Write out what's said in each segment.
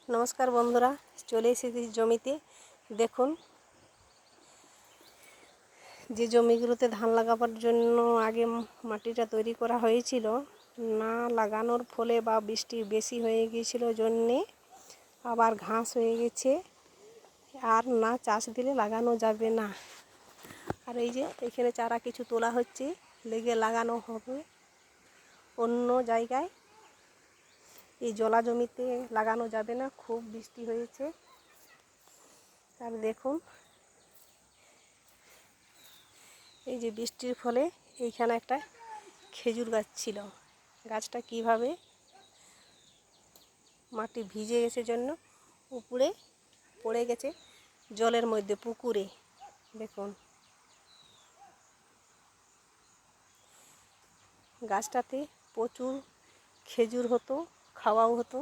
নমস্কার বন্ধুরা, চলে এসেছি জমিতে। দেখুন, যে জমিগুলোতে ধান লাগাবার জন্য আগে মাটিটা তৈরি করা হয়েছিল, না লাগানোর ফলে বা বৃষ্টি বেশি হয়ে গিয়েছিল জন্যে আবার ঘাস হয়ে গেছে, আর না চাষ দিলে লাগানো যাবে না। আর এই যে এখানে চারা কিছু তোলা হচ্ছে, লেগে লাগানো হবে অন্য জায়গায়। এই জলা জমিতে লাগানো যাবে না, খুব বৃষ্টি হয়েছে। আর দেখুন, এই যে বৃষ্টির ফলে এইখানে একটা খেজুর গাছ ছিল, গাছটা কিভাবে মাটি ভিজে গেছে জন্য উপরে পড়ে গেছে জলের মধ্যে, পুকুরে। দেখুন, গাছটাতে প্রচুর খেজুর হতো, খাওয়াও হতো।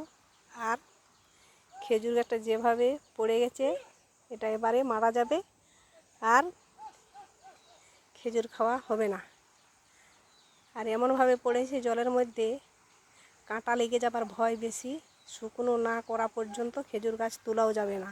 আর খেজুর গাছটা যেভাবে পড়ে গেছে, এটা এবারে মারা যাবে, আর খেজুর খাওয়া হবে না। আর এমনভাবে পড়েছে জলের মধ্যে, কাঁটা লেগে যাবার ভয় বেশি। শুকনো না করা পর্যন্ত খেজুর গাছ তোলাও যাবে না।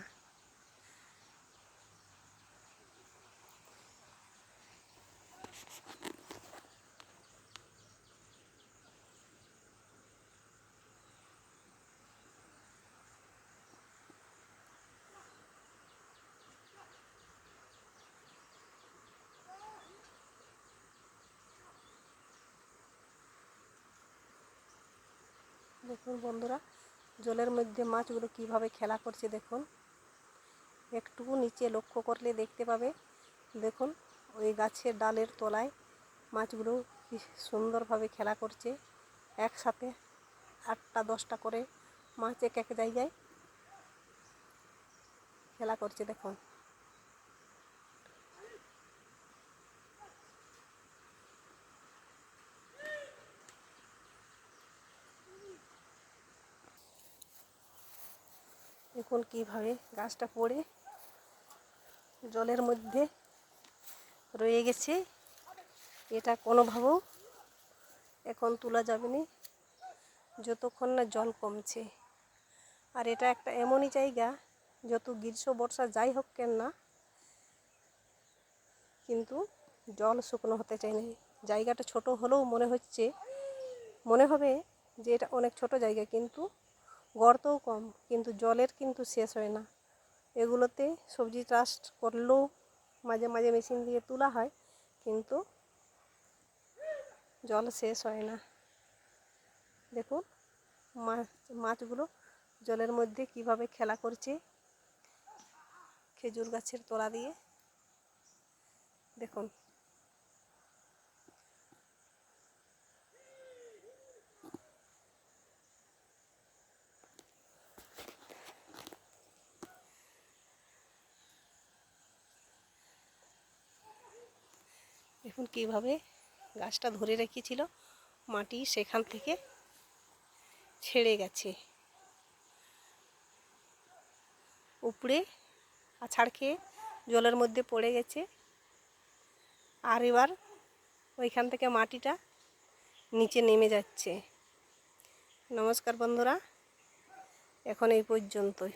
দেখুন বন্ধুরা, জলের মধ্যে মাছগুলো কিভাবে খেলা করছে। দেখুন, একটু নিচে লক্ষ্য করলে দেখতে পাবে। দেখুন, ওই গাছের ডালের তলায় মাছগুলো কি সুন্দরভাবে খেলা করছে। একসাথে 8টা 10টা করে মাছ এক এক জায়গায় খেলা করছে। দেখুন, দেখুন কিভাবে গাছটা পড়ে জলের মধ্যে রয়ে গেছে। এটা কোনোভাবেও এখন তোলা যাবে না যতক্ষণ না জল কমছে। আর এটা একটা এমনই জায়গা, যত গ্রীষ্ম বর্ষা যাই হোক কেন না, কিন্তু জল শুকনো হতে চায় না। জায়গাটা ছোট হলেও মনে হবে যে এটা অনেক ছোট জায়গা, কিন্তু গর্তও কম, কিন্তু জলের কিন্তু শেষ হয় না। এগুলোতে সবজি চাষ করলেও মাঝে মাঝে মেশিন দিয়ে তোলা হয়, কিন্তু জল শেষ হয় না। দেখুন, মাছগুলো জলের মধ্যে কিভাবে খেলা করছে খেজুর গাছের তলা দিয়ে। দেখুন, দেখুন কিভাবে গাছটা ধরে রেখেছিল, মাটি সেখান থেকে ছেড়ে গেছে উপরে, আছাড় খেয়ে জলের মধ্যে পড়ে গেছে। আর এবার ওইখান থেকে মাটিটা নিচে নেমে যাচ্ছে। নমস্কার বন্ধুরা, এখন এই পর্যন্তই।